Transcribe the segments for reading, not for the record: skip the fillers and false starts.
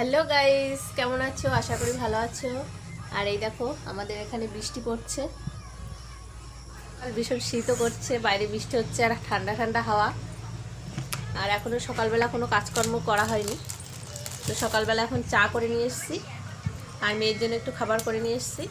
Hello guys, কেমন আছো? আশা করি ভালো আছো। আর এই দেখো আমাদের এখানে বৃষ্টি পড়ছে, আর ভীষণ শীতও করছে, বাইরে বৃষ্টি হচ্ছে আর ঠান্ডা ঠান্ডা হাওয়া। আর এখনো সকালবেলা কোনো কাজকর্ম করা হয়নি, তো সকালবেলা এখন চা করে নিয়ে এসেছি আর মেয়ের জন্য একটু খাবার করে নিয়ে এসেছি।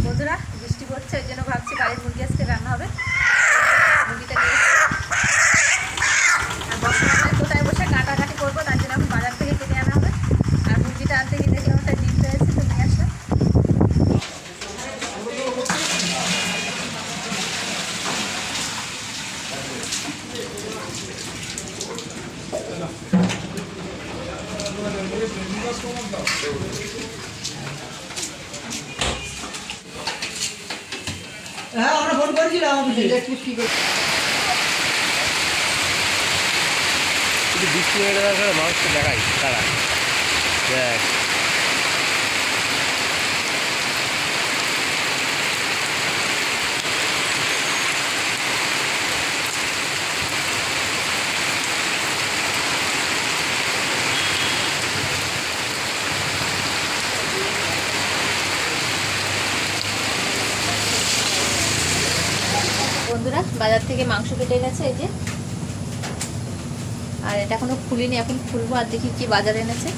বন্ধুরা, বৃষ্টি পড়ছে, ওই জন্য ভাবছি বাড়ির মুরগি আজকে রান্না হবে। মুরগিটা নিয়ে আর বর্তমানে কোথায় বসে কাটাকাটি করবো, তার জন্য এখন বাজার থেকে কিনে আনা হবে। আর মুরগিটা আনতে গিয়ে দেখলাম একটা ডিম রয়েছে, তো নিয়ে আসলাম। হ্যাঁ, আমরা ফোন করেছিলাম বৃষ্টি হয়ে গেলে মানুষকে দেখাই তারা দেখ। বন্ধুরা, বাজার থেকে মাংস কেটে এনেছে এই যে, আর এটা এখনো খুলিনি, এখন খুলবো আর দেখি কি বাজার এনেছে।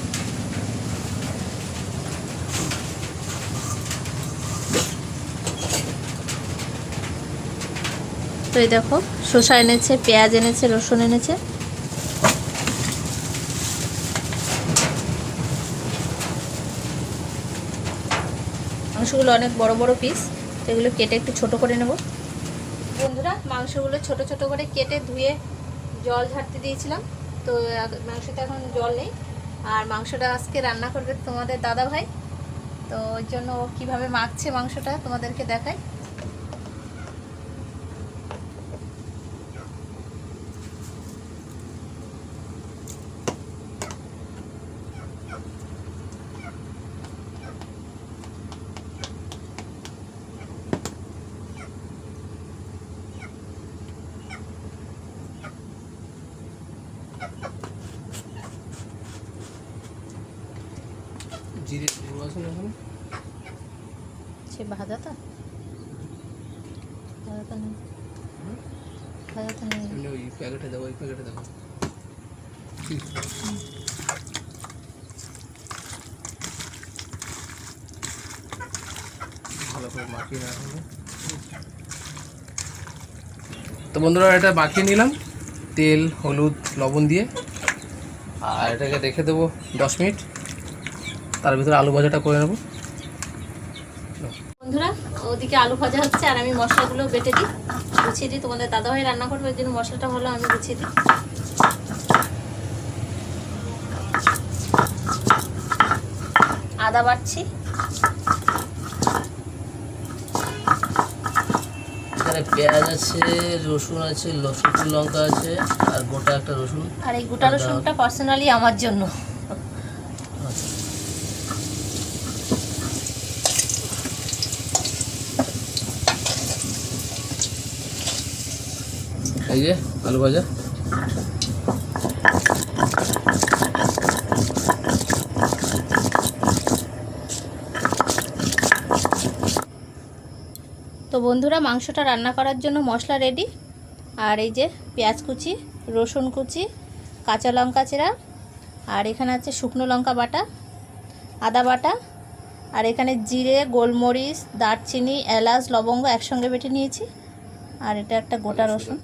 তো এই দেখো, শসা এনেছে, পেঁয়াজ এনেছে, রসুন এনেছে। মাংসগুলো অনেক বড় বড় পিস, তো এগুলো কেটে একটু ছোট করে নেব। বন্ধুরা, মাংসগুলো ছোট ছোট করে কেটে ধুয়ে জল ঝাড়তে দিয়েছিলাম, তো মাংসটা এখন জল নেই। আর মাংসটা আজকে রান্না করবে তোমাদের দাদা ভাই, তো ওই জন্য ও কীভাবে মাখছে মাংসটা তোমাদেরকে দেখায়। জিরে গুঁড়ো আছে না এখন? সে ভাজাটা ভাজাটা নেই, ভাজাটা নেই। ওই প্যাকেটে দেবো, ওই প্যাকেটে দেবো। ভালো করে মাখিয়ে নেওয়া হলো। তো বন্ধুরা, এটা মাখিয়ে নিলাম তেল, হলুদ, লবণ দিয়ে, আর এটাকে রেখে দেবো 10 মিনিট। তার ভিতরে আলু ভাজাটা করে নেবো। বন্ধুরা, ওদিকে আলু ভাজা হচ্ছে আর আমি মশলাগুলো বেটে দিই, গুছিয়ে দিই। তোমাদের দাদাভাই রান্না করবে, ওই জন্য মশলাটা ভালো আমি গুছিয়ে দিই। আদা বাটছি, এখানে পেঁয়াজ আছে, রসুন আছে, শুকনো লঙ্কা আছে, আর গোটা একটা রসুন। আর এই গোটা রসুনটা পার্সোনালি আমার জন্য। এই যে আলু ভাজা। তো বন্ধুরা, মাংসটা রান্না করার জন্য মশলা রেডি। আর এই যে পেঁয়াজ কুচি, রসুন কুচি, কাঁচা লঙ্কা চেরা, আর এখানে আছে শুকনো লঙ্কা বাটা, আদা বাটা, আর এখানে জিরে, গোলমরিচ, দারচিনি, এলাচ, লবঙ্গ একসঙ্গে বেটে নিয়েছি। আর এটা একটা গোটা রসুন।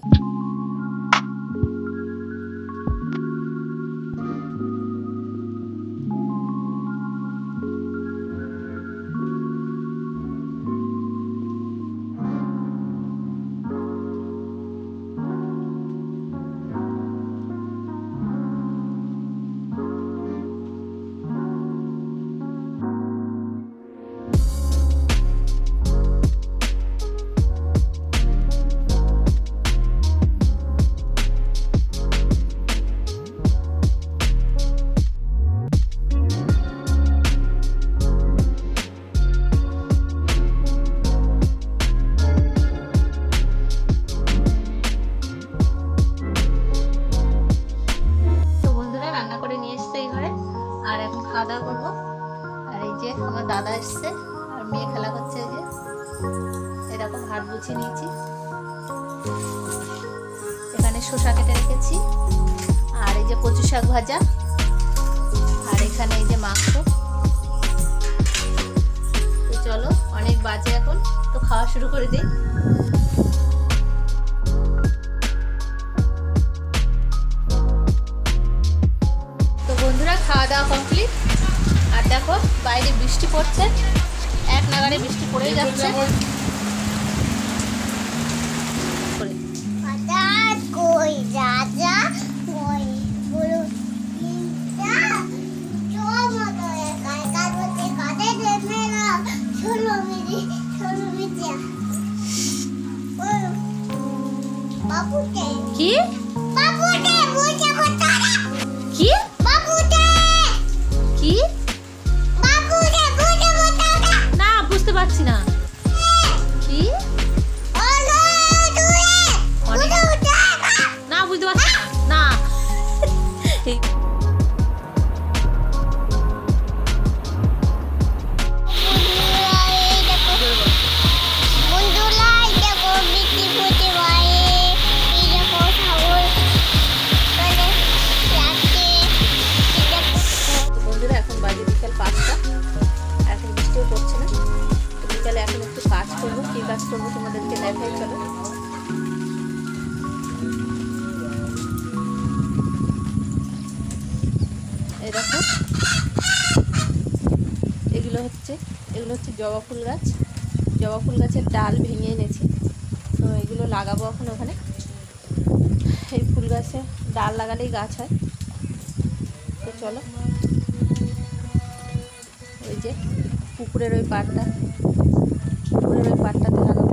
খাবো। আর এই যে আমার দাদা এসছে আর মেয়ে খেলা করছে। এই যে এরকম ভাত গুছিয়ে নিয়েছি, এখানে শসা কেটে রেখেছি, আর এই যে কচু শাক ভাজা, আর এখানে এই যে মাংস। তো চলো, অনেক বাজে এখন, তো খাওয়া শুরু করে দিই। তো বন্ধুরা, খাওয়া দাওয়া কমপ্লিট। আর দেখো বাইরে বৃষ্টি পড়ছে, এক নাগাড়ে বৃষ্টি পড়েই যাচ্ছে। কি কি কি না, বুঝতে পারছি না। কি না, বুঝতে পারছি না। এই বন্ধুরা, এখন বাজে বিকাল 5টা, এখন বৃষ্টিও পড়ছে না। তো বিকালে এখন একটু কাজ করবো। কি কাজ করবো তোমাদেরকে দেখাই, চলো। এই দেখো, এগুলো হচ্ছে জবা ফুল গাছ। জবা ফুল গাছের ডাল ভেঙে এনেছি, তো এগুলো লাগাবো এখন ওখানে। এই ফুল গাছে ডাল লাগালেই গাছ হয়। তো চলো, ওই যে পুকুরের ওই পাড়টাতে লাগাবো।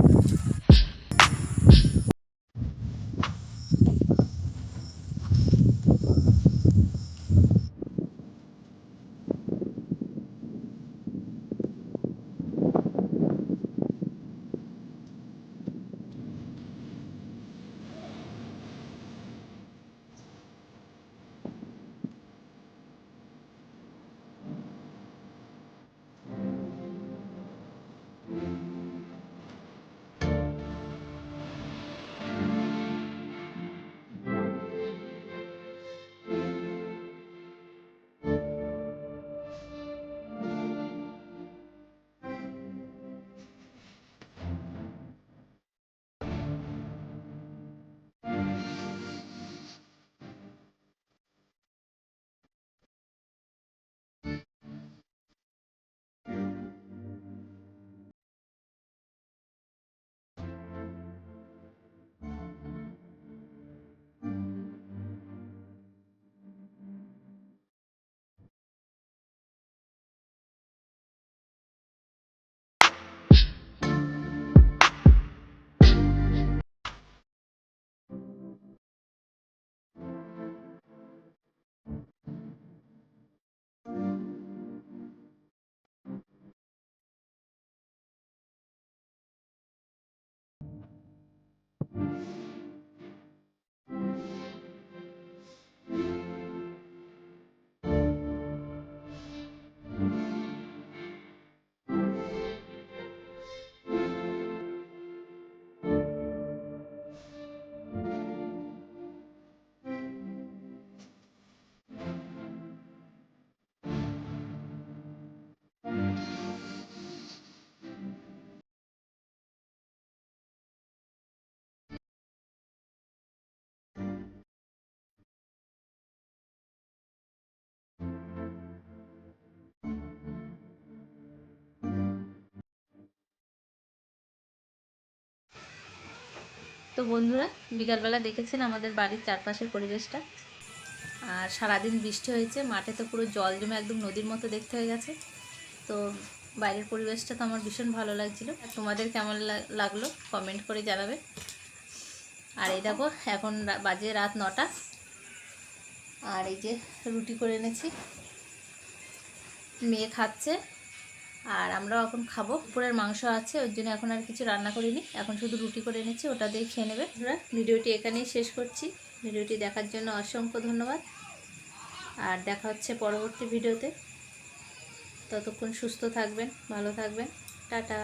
তো বন্ধুরা, বিকালবেলা দেখেছেন আমাদের বাড়ির চারপাশের পরিবেশটা। আর সারাদিন বৃষ্টি হয়েছে, মাঠে তো পুরো জল জমে একদম নদীর মতো দেখতে হয়ে গেছে। তো বাইরের পরিবেশটা তো আমার ভীষণ ভালো লাগছিল। তোমাদের কেমন লাগলো কমেন্ট করে জানাবে। আর এই দেখো, এখন বাজে রাত 9টা। আর এই যে রুটি করে এনেছি, মেয়ে খাচ্ছে আর আমরাও এখন খাবো। দুপুরের মাংস আছে, ওর জন্য এখন আর কিছু রান্না করিনি, এখন শুধু রুটি করে এনেছি, ওটা দিয়ে খেয়ে নেবে। ভিডিওটি এখানেই শেষ করছি। ভিডিওটি দেখার জন্য অসংখ্য ধন্যবাদ, আর দেখা হচ্ছে পরবর্তী ভিডিওতে। ততক্ষণ সুস্থ থাকবেন, ভালো থাকবেন। টাটা।